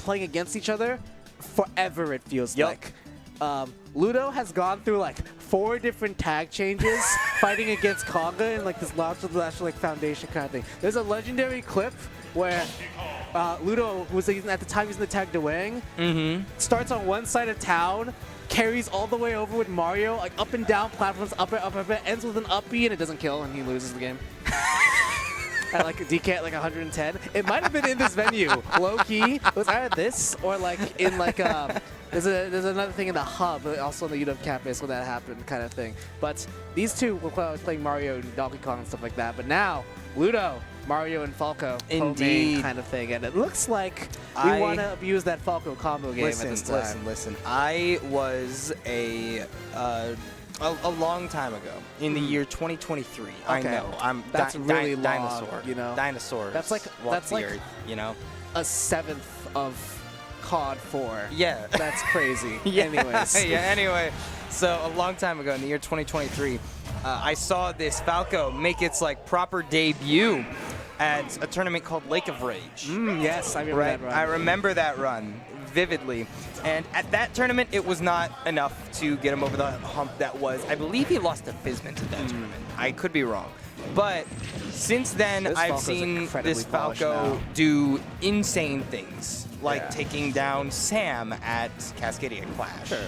playing against each other forever, it feels like. Ludo has gone through like 4 different tag changes fighting against Konga in like this Launch like foundation kind of thing. There's a legendary clip where Ludo, who was at the time using the tag Dewang, starts on one side of town, carries all the way over with Mario, like up and down platforms, up, ends with an up B, and it doesn't kill, and he loses the game. At like a DK at like 110. It might have been in this venue, low key. It was either this or like in like there's another thing in the hub, also on the UW campus when that happened, kind of thing. But these two were playing Mario and Donkey Kong and stuff like that. But now Ludo, Mario, and Falco, indeed, kind of thing, and it looks like we want to abuse that Falco combo game at this time. Listen. I was a long time ago, in the year 2023. Okay. I know. That's really long, dinosaur. You know, dinosaurs. That's like Earth, you know, a 7th of COD 4. Yeah, that's crazy. Yeah. Anyways. Yeah. Anyway, so a long time ago, in the year 2023, I saw this Falco make its like proper debut at a tournament called Lake of Rage. Yes, I remember that run. I remember that run vividly. And at that tournament, it was not enough to get him over the hump that was. I believe he lost to Fizment at that tournament. I could be wrong. But since then, I've seen this Falco do insane things, like taking down Sam at Cascadia Clash. Sure.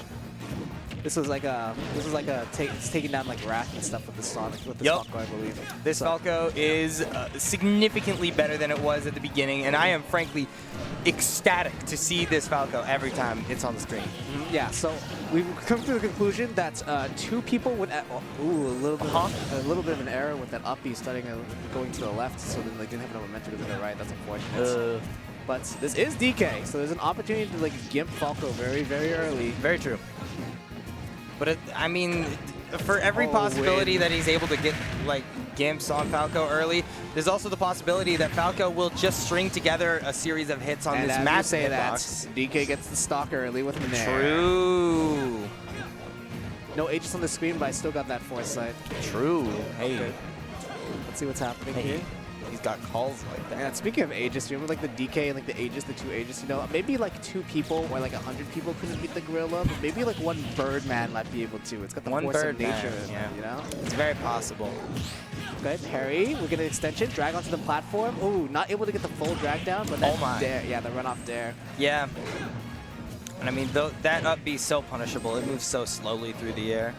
This was like it's taking down like Wrath and stuff with the Sonic, with the Falco, I believe. This Falco is significantly better than it was at the beginning, and I am frankly ecstatic to see this Falco every time it's on the screen. Yeah, so we've come to the conclusion that 2 people would a little bit of an error with that up B starting going to the left, so then they didn't have no momentum to the right. That's unfortunate. But this is DK, so there's an opportunity to like gimp Falco very, very early. Very true. But I mean, for every possibility that he's able to get like gimps on Falco early, there's also the possibility that Falco will just string together a series of hits on this massive hitbox. DK gets the stock early with Nair. True. No Aegis on the screen, but I still got that foresight. True. Hey. Okay. Let's see what's happening here. He's got calls like that. And speaking of Aegis, remember like the DK and like the Aegis, the 2 Aegis, you know, maybe like 2 people or like 100 people couldn't beat the gorilla, but maybe like 1 Birdman might be able to. It's got the force of nature, you know? It's very possible. Okay, parry, we get an extension, drag onto the platform. Ooh, not able to get the full drag down, but that dare, yeah, the run off dare. Yeah. And I mean, that up B is so punishable. It moves so slowly through the air.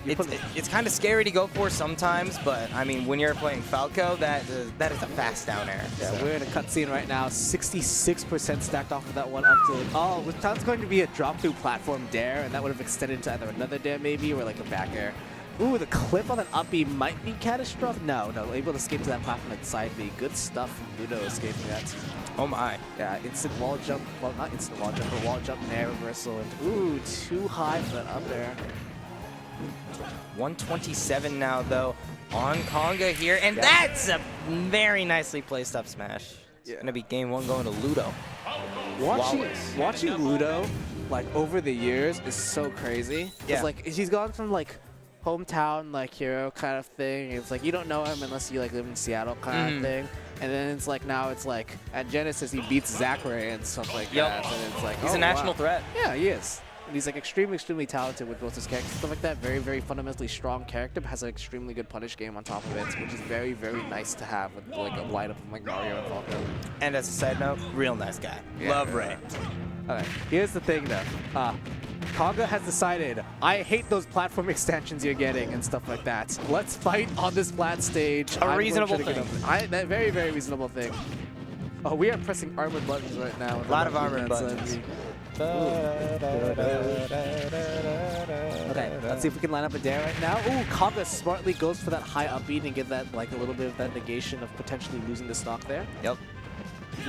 It's kind of scary to go for sometimes, but I mean, when you're playing Falco, that is a fast down air. Yeah, so. We're in a cutscene right now. 66% stacked off of that one up to. Oh, that's going to be a drop through platform dare, and that would have extended to either another dare maybe or like a back air. Ooh, the clip on that up B might be catastrophic. No, able to escape to that platform at side B. Good stuff from Ludo escaping that. Oh my. Yeah, instant wall jump. Well, not instant wall jump, but wall jump, nair reversal. And ooh, too high for that up there. 127 now, though, on Konga here. And that's a very nicely placed up smash. It's going to be game 1 going to Ludo. Watching Ludo, like, over the years is so crazy. Yeah. Like, he's gone from, like, hometown, like, hero kind of thing. It's like, you don't know him unless you, like, live in Seattle kind of thing. And then it's like, now it's like, at Genesis, he beats Zachary and stuff like that. And it's like, he's a national threat. Yeah, he is. And he's like extremely, extremely talented with both his characters, stuff like that. Very, very fundamentally strong character, but has an extremely good punish game on top of it, which is very, very nice to have with like a lineup of like Mario and Falco. And as a side note, real nice guy. Yeah, love Ray. Okay, here's the thing though. Konga has decided, I hate those platform extensions you're getting and stuff like that. Let's fight on this flat stage. A reasonable thing. That very, very reasonable thing. Oh, we are pressing armored buttons right now. A lot of armored buttons. Okay, let's see if we can line up a dare right now. Ooh, Konga smartly goes for that high up beat and get that like a little bit of that negation of potentially losing the stock there. Yep.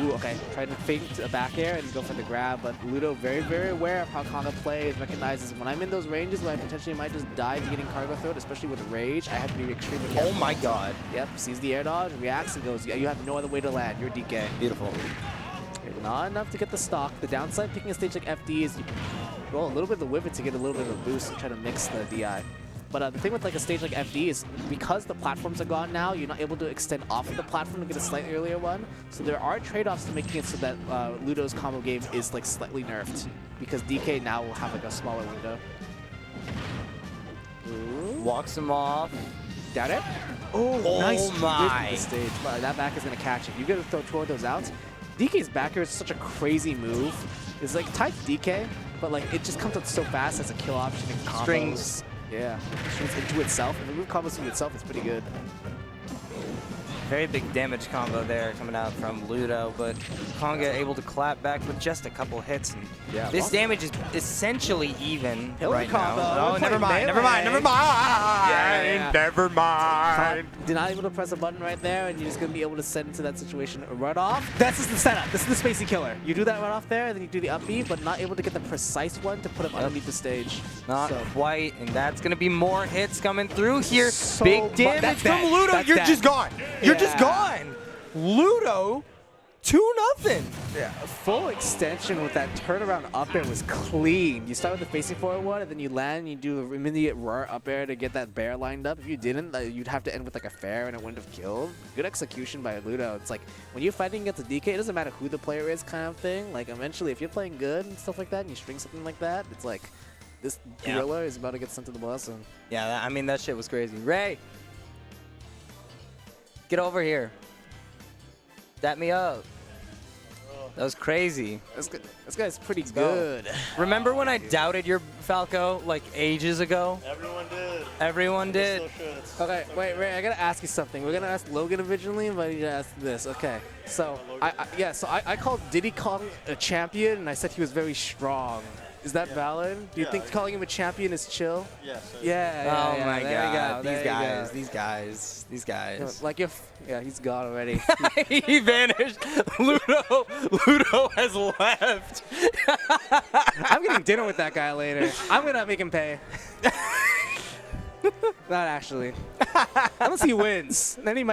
Ooh, okay, trying to fake a back air and go for the grab, but Ludo very, very aware of how Konga plays, recognizes when I'm in those ranges where I potentially might just die to getting cargo throat, especially with Rage, I have to be extremely careful. Oh my god. Yep, sees the air dodge, reacts and goes, yeah, you have no other way to land, you're DK. Beautiful. Not enough to get the stock. The downside picking a stage like FD is you roll a little bit of the whip to get a little bit of a boost and try to mix the DI. But the thing with like a stage like FD is because the platforms are gone now, you're not able to extend off of the platform to get a slightly earlier one. So there are trade-offs to making it so that Ludo's combo game is like slightly nerfed because DK now will have like a smaller window. Ooh. Walks him off. Got it? Oh, nice. My. The stage. That back is going to catch it. You got to throw toward those outs. DK's backer is such a crazy move. It's like tied to DK, but like it just comes out so fast as a kill option and combos. Strings. Yeah, strings into itself. If the move combos into itself, it's pretty good. Very big damage combo there coming out from Ludo, but Konga able to clap back with just a couple hits. And Yeah, this damage is essentially even Pillar right combo. now. We're Oh, never playing mind, never mind, never mind. Yeah. Never mind. You're not able to press a button right there, and you're just going to be able to send into that situation a run off. That's just the setup. This is the spacey killer. You do that run off there, and then you do the up B, but not able to get the precise one to put him underneath the stage. Not So- quite, and that's going to be more hits coming through here. So Big damage that's from dead. Ludo. That's You're dead. just gone. You're just Yeah. gone. Ludo, 2-0. Yeah, a full extension with that turnaround up air was clean. You start with the facing forward one, and then you land, and you do an immediate roar up air to get that bear lined up. If you didn't, you'd have to end with like a fair, and it wouldn't have killed. Good execution by Ludo. It's like, when you're fighting against a DK, it doesn't matter who the player is kind of thing. Like, eventually, if you're playing good and stuff like that, and you string something like that, it's like, this gorilla is about to get sent to the blessing. Yeah, I mean, that shit was crazy. Ray, get over here. Dap me up. That was crazy. This guy's pretty go. good. Remember when I doubted your Falco like ages ago? Everyone did. Everyone did. Still should. Okay, wait, Ray, I gotta ask you something. We're gonna ask Logan originally, but I need to ask this. Okay, so I called Diddy Kong a champion, and I said he was very strong. Is that valid? Do you Yeah, think calling him a champion is chill? Yes. Yeah. Oh my there you god. go, These there you guys. go. These guys. Like yeah, he's gone already. He vanished. Ludo has left. I'm getting dinner with that guy later. I'm gonna make him pay. Not actually. Unless he wins, then he might.